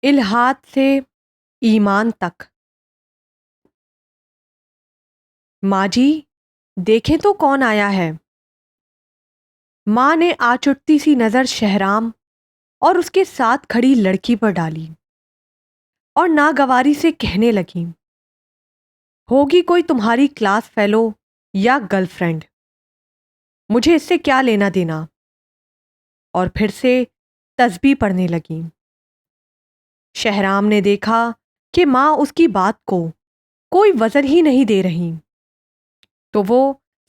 الحاد سے ایمان تک۔ ماں جی، دیکھیں تو کون آیا ہے۔ ماں نے آچٹتی سی نظر شہرام اور اس کے ساتھ کھڑی لڑکی پر ڈالی اور ناگواری سے کہنے لگیں، ہوگی کوئی تمہاری کلاس فیلو یا گرل فرینڈ، مجھے اس سے کیا لینا دینا۔ اور پھر سے تسبیح پڑھنے لگیں۔ شہرام نے دیکھا کہ ماں اس کی بات کو کوئی وزن ہی نہیں دے رہی، تو وہ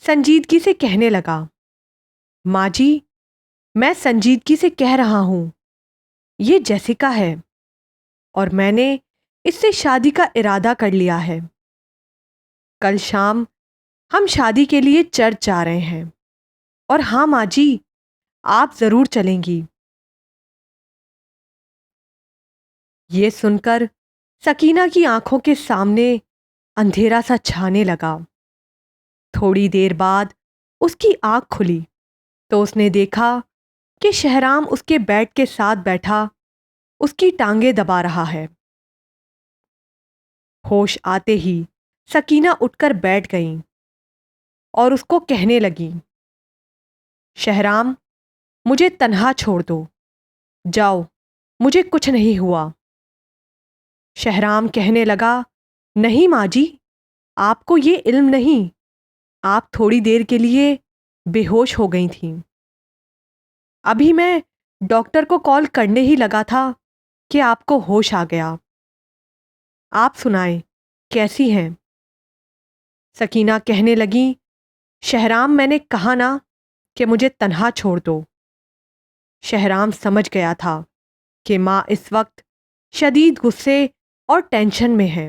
سنجیدگی سے کہنے لگا، ماں جی، میں سنجیدگی سے کہہ رہا ہوں، یہ جیسکا ہے اور میں نے اس سے شادی کا ارادہ کر لیا ہے۔ کل شام ہم شادی کے لیے چرچ جا رہے ہیں، اور ہاں ماں جی، آپ ضرور چلیں گی۔ یہ سن کر سکینہ کی آنکھوں کے سامنے اندھیرا سا چھانے لگا۔ تھوڑی دیر بعد اس کی آنکھ کھلی تو اس نے دیکھا کہ شہرام اس کے بیڈ کے ساتھ بیٹھا اس کی ٹانگیں دبا رہا ہے۔ ہوش آتے ہی سکینہ اٹھ کر بیٹھ گئیں اور اس کو کہنے لگیں، شہرام، مجھے تنہا چھوڑ دو، جاؤ، مجھے کچھ نہیں ہوا۔ شہرام کہنے لگا، نہیں ماں جی، آپ کو یہ علم نہیں، آپ تھوڑی دیر کے لیے بے ہوش ہو گئی تھیں۔ ابھی میں ڈاکٹر کو کال کرنے ہی لگا تھا کہ آپ کو ہوش آ گیا۔ آپ سنائیں، کیسی ہیں؟ سکینہ کہنے لگیں، شہرام، میں نے کہا نا کہ مجھے تنہا چھوڑ دو۔ شہرام سمجھ گیا تھا کہ ماں اس وقت شدید غصے اور ٹینشن میں ہے،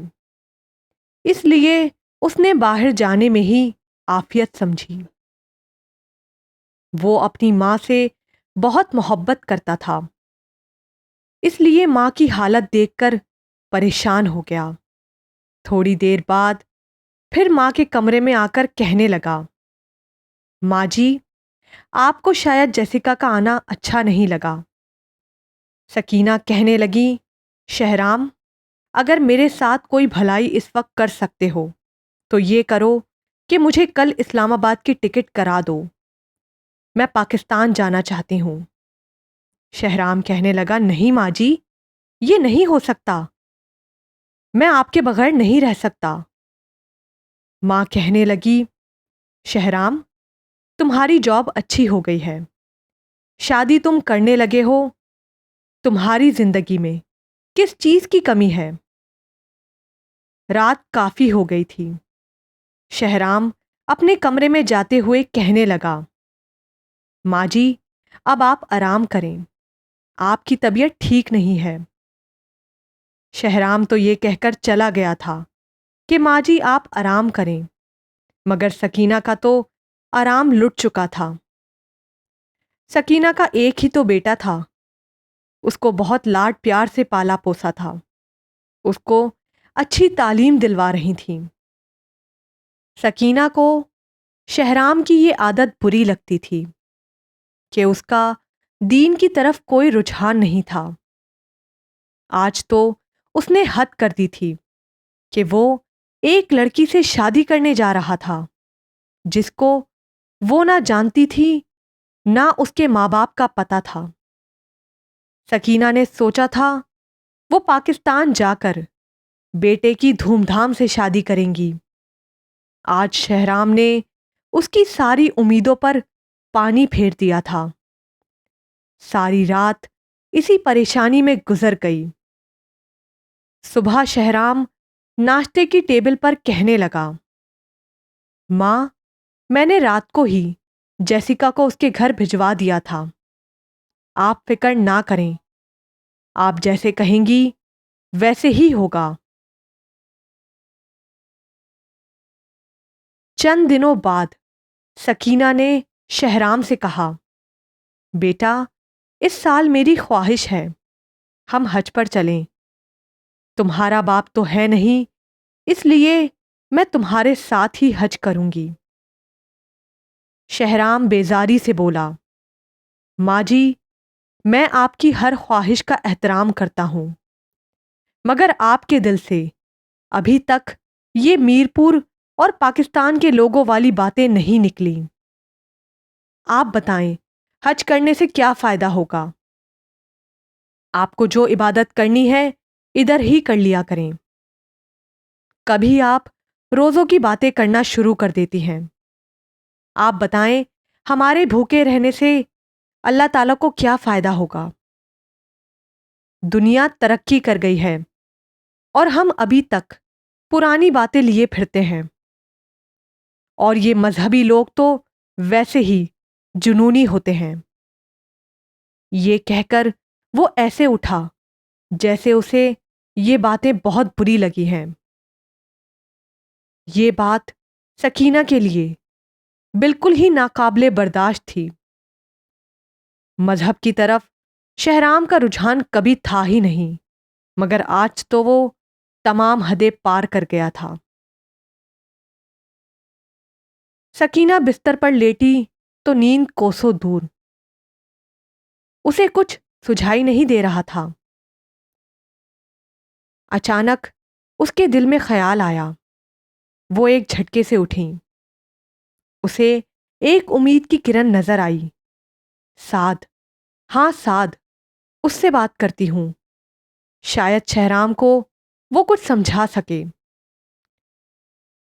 اس لیے اس نے باہر جانے میں ہی عافیت سمجھی۔ وہ اپنی ماں سے بہت محبت کرتا تھا، اس لیے ماں کی حالت دیکھ کر پریشان ہو گیا۔ تھوڑی دیر بعد پھر ماں کے کمرے میں آ کر کہنے لگا، ماں جی، آپ کو شاید جیسکا کا آنا اچھا نہیں لگا۔ سکینہ کہنے لگی، شہرام، اگر میرے ساتھ کوئی بھلائی اس وقت کر سکتے ہو تو یہ کرو کہ مجھے کل اسلام آباد کی ٹکٹ کرا دو، میں پاکستان جانا چاہتی ہوں۔ شہرام کہنے لگا، نہیں ماں جی، یہ نہیں ہو سکتا، میں آپ کے بغیر نہیں رہ سکتا۔ ماں کہنے لگی، شہرام، تمہاری جاب اچھی ہو گئی ہے، شادی تم کرنے لگے ہو، تمہاری زندگی میں کس چیز کی کمی ہے؟ رات کافی ہو گئی تھی۔ شہرام اپنے کمرے میں جاتے ہوئے کہنے لگا، ماں جی، اب آپ آرام کریں، آپ کی طبیعت ٹھیک نہیں ہے۔ شہرام تو یہ کہہ کر چلا گیا تھا کہ ماں جی آپ آرام کریں، مگر سکینہ کا تو آرام لٹ چکا تھا۔ سکینہ کا ایک ہی تو بیٹا تھا، اس کو بہت لاڈ پیار سے پالا پوسا تھا، اس کو اچھی تعلیم دلوا رہی تھیں۔ سکینہ کو شہرام کی یہ عادت بری لگتی تھی کہ اس کا دین کی طرف کوئی رجحان نہیں تھا۔ آج تو اس نے حد کر دی تھی کہ وہ ایک لڑکی سے شادی کرنے جا رہا تھا جس کو وہ نہ جانتی تھی، نہ اس کے ماں باپ کا پتہ تھا۔ سکینہ نے سوچا تھا وہ پاکستان جا کر بیٹے کی دھوم دھام سے شادی کریں گی۔ آج شہرام نے اس کی ساری امیدوں پر پانی پھیر دیا تھا۔ ساری رات اسی پریشانی میں گزر گئی۔ صبح شہرام ناشتے کی ٹیبل پر کہنے لگا، ماں، میں نے رات کو ہی جیسکا کو اس کے گھر بھجوا دیا تھا، آپ فکر نہ کریں، آپ جیسے کہیں گی ویسے ہی ہوگا۔ چند دنوں بعد سکینہ نے شہرام سے کہا، بیٹا، اس سال میری خواہش ہے ہم حج پر چلیں، تمہارا باپ تو ہے نہیں، اس لیے میں تمہارے ساتھ ہی حج کروں گی۔ شہرام بیزاری سے بولا، ماں جی، میں آپ کی ہر خواہش کا احترام کرتا ہوں، مگر آپ کے دل سے ابھی تک یہ میرپور اور پاکستان کے لوگوں والی باتیں نہیں نکلی۔ آپ بتائیں حج کرنے سے کیا فائدہ ہوگا؟ آپ کو جو عبادت کرنی ہے ادھر ہی کر لیا کریں۔ کبھی آپ روزوں کی باتیں کرنا شروع کر دیتی ہیں۔ آپ بتائیں ہمارے بھوکے رہنے سے اللہ تعالیٰ کو کیا فائدہ ہوگا؟ دنیا ترقی کر گئی ہے اور ہم ابھی تک پرانی باتیں لیے پھرتے ہیں، اور یہ مذہبی لوگ تو ویسے ہی جنونی ہوتے ہیں۔ یہ کہہ کر وہ ایسے اٹھا جیسے اسے یہ باتیں بہت بری لگی ہیں۔ یہ بات سکینہ کے لیے بالکل ہی ناقابل برداشت تھی۔ مذہب کی طرف شہرام کا رجحان کبھی تھا ہی نہیں، مگر آج تو وہ تمام حدیں پار کر گیا تھا۔ سکینہ بستر پر لیٹی تو نیند کوسوں دور، اسے کچھ سجھائی نہیں دے رہا تھا۔ اچانک اس کے دل میں خیال آیا۔ وہ ایک جھٹکے سے اٹھیں۔ اسے ایک امید کی کرن نظر آئی۔ سعد، ہاں سعد، اس سے بات کرتی ہوں، شاید شہرام کو وہ کچھ سمجھا سکے۔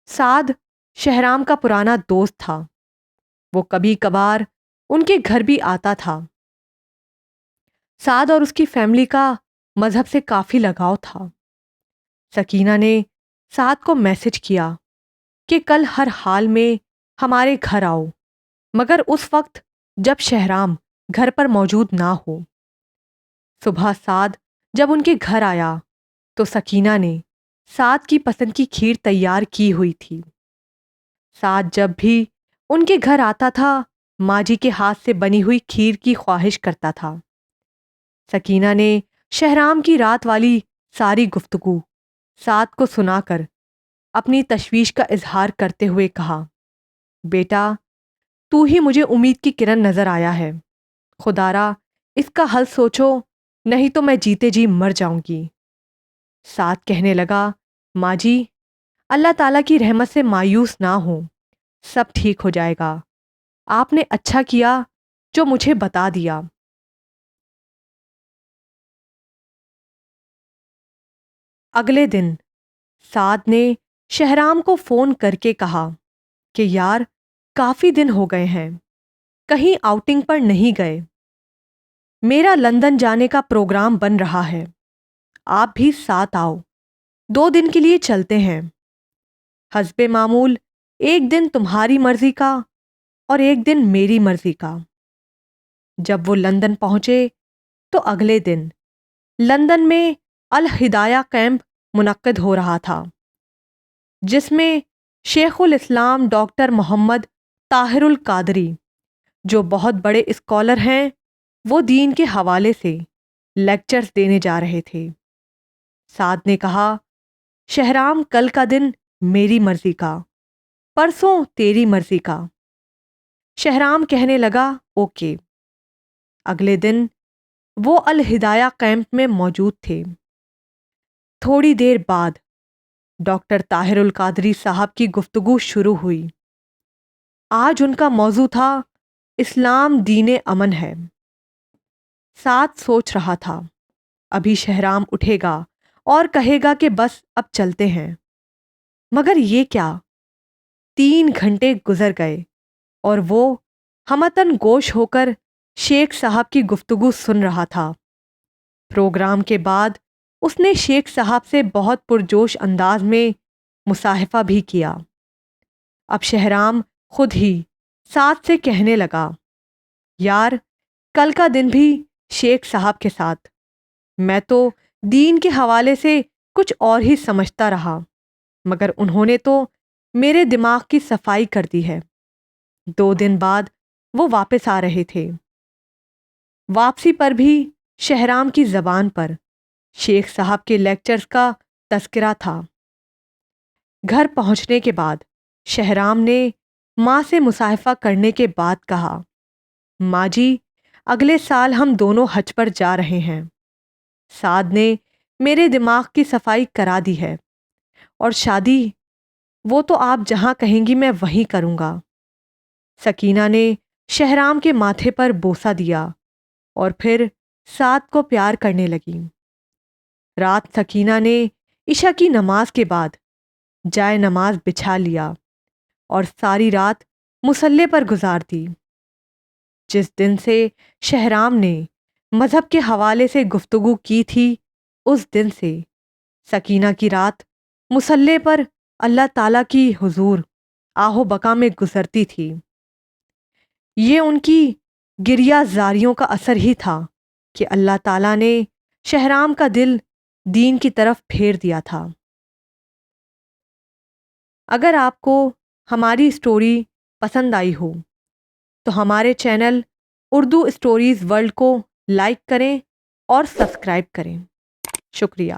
سعد شہرام کا پرانا دوست تھا، وہ کبھی کبھار ان کے گھر بھی آتا تھا۔ سعد اور اس کی فیملی کا مذہب سے کافی لگاؤ تھا۔ سکینہ نے سعد کو میسج کیا کہ کل ہر حال میں ہمارے گھر آؤ، مگر اس وقت جب شہرام گھر پر موجود نہ ہو۔ صبح سعد جب ان کے گھر آیا تو سکینہ نے سعد کی پسند کی کھیر تیار کی ہوئی تھی۔ سعد جب بھی ان کے گھر آتا تھا ماں جی کے ہاتھ سے بنی ہوئی کھیر کی خواہش کرتا تھا۔ سکینہ نے شہرام کی رات والی ساری گفتگو سعد کو سنا کر اپنی تشویش کا اظہار کرتے ہوئے کہا، بیٹا تو ہی مجھے امید کی کرن نظر آیا ہے، خدا را اس کا حل سوچو، نہیں تو میں جیتے جی مر جاؤں گی۔ سعد کہنے لگا، ماں جی اللہ تعالیٰ کی رحمت سے مایوس نہ ہوں، سب ٹھیک ہو جائے گا، آپ نے اچھا کیا جو مجھے بتا دیا۔ اگلے دن سعد نے شہرام کو فون کر کے کہا کہ یار کافی دن ہو گئے ہیں، کہیں آؤٹنگ پر نہیں گئے، میرا لندن جانے کا پروگرام بن رہا ہے، آپ بھی ساتھ آؤ، 2 دن کے لیے چلتے ہیں، حسب معمول ایک دن تمہاری مرضی کا اور ایک دن میری مرضی کا۔ جب وہ لندن پہنچے تو اگلے دن لندن میں الہدایہ کیمپ منعقد ہو رہا تھا، جس میں شیخ الاسلام ڈاکٹر محمد طاہر القادری، جو بہت بڑے اسکالر ہیں، وہ دین کے حوالے سے لیکچرز دینے جا رہے تھے۔ سعد نے کہا، شہرام کل کا دن میری مرضی کا، پرسوں تیری مرضی کا۔ شہرام کہنے لگا، اوکے۔ اگلے دن وہ الہدایہ کیمپ میں موجود تھے۔ تھوڑی دیر بعد ڈاکٹر طاہر القادری صاحب کی گفتگو شروع ہوئی۔ آج ان کا موضوع تھا اسلام دین امن ہے۔ سعد سوچ رہا تھا ابھی شہرام اٹھے گا اور کہے گا کہ بس اب چلتے ہیں، مگر یہ کیا، 3 گھنٹے گزر گئے اور وہ ہمتن گوش ہو کر شیخ صاحب کی گفتگو سن رہا تھا۔ پروگرام کے بعد اس نے شیخ صاحب سے بہت پرجوش انداز میں مصاحفہ بھی کیا۔ اب شہرام خود ہی سعد سے کہنے لگا، یار کل کا دن بھی شیخ صاحب کے ساتھ میں تو دین کے حوالے سے کچھ اور ہی سمجھتا رہا، مگر انہوں نے تو میرے دماغ کی صفائی کر دی ہے۔ 2 دن بعد وہ واپس آ رہے تھے۔ واپسی پر بھی شہرام کی زبان پر شیخ صاحب کے لیکچرز کا تذکرہ تھا۔ گھر پہنچنے کے بعد شہرام نے ماں سے مصاحفہ کرنے کے بعد کہا، ماں جی اگلے سال ہم دونوں حج پر جا رہے ہیں۔ سعد نے میرے دماغ کی صفائی کرا دی ہے، اور شادی وہ تو آپ جہاں کہیں گی میں وہیں کروں گا۔ سکینہ نے شہرام کے ماتھے پر بوسہ دیا اور پھر سعد کو پیار کرنے لگی۔ رات سکینہ نے عشاء کی نماز کے بعد جائے نماز بچھا لیا اور ساری رات مصلے پر گزار دی۔ جس دن سے شہرام نے مذہب کے حوالے سے گفتگو کی تھی، اس دن سے سکینہ کی رات مصلے پر اللہ تعالیٰ کی حضور آہ و بکا میں گزرتی تھی۔ یہ ان کی گریہ زاریوں کا اثر ہی تھا کہ اللہ تعالیٰ نے شہرام کا دل دین کی طرف پھیر دیا تھا۔ اگر آپ کو ہماری اسٹوری پسند آئی ہو تو ہمارے چینل اردو اسٹوریز ورلڈ کو لائک کریں اور سبسکرائب کریں۔ شکریہ۔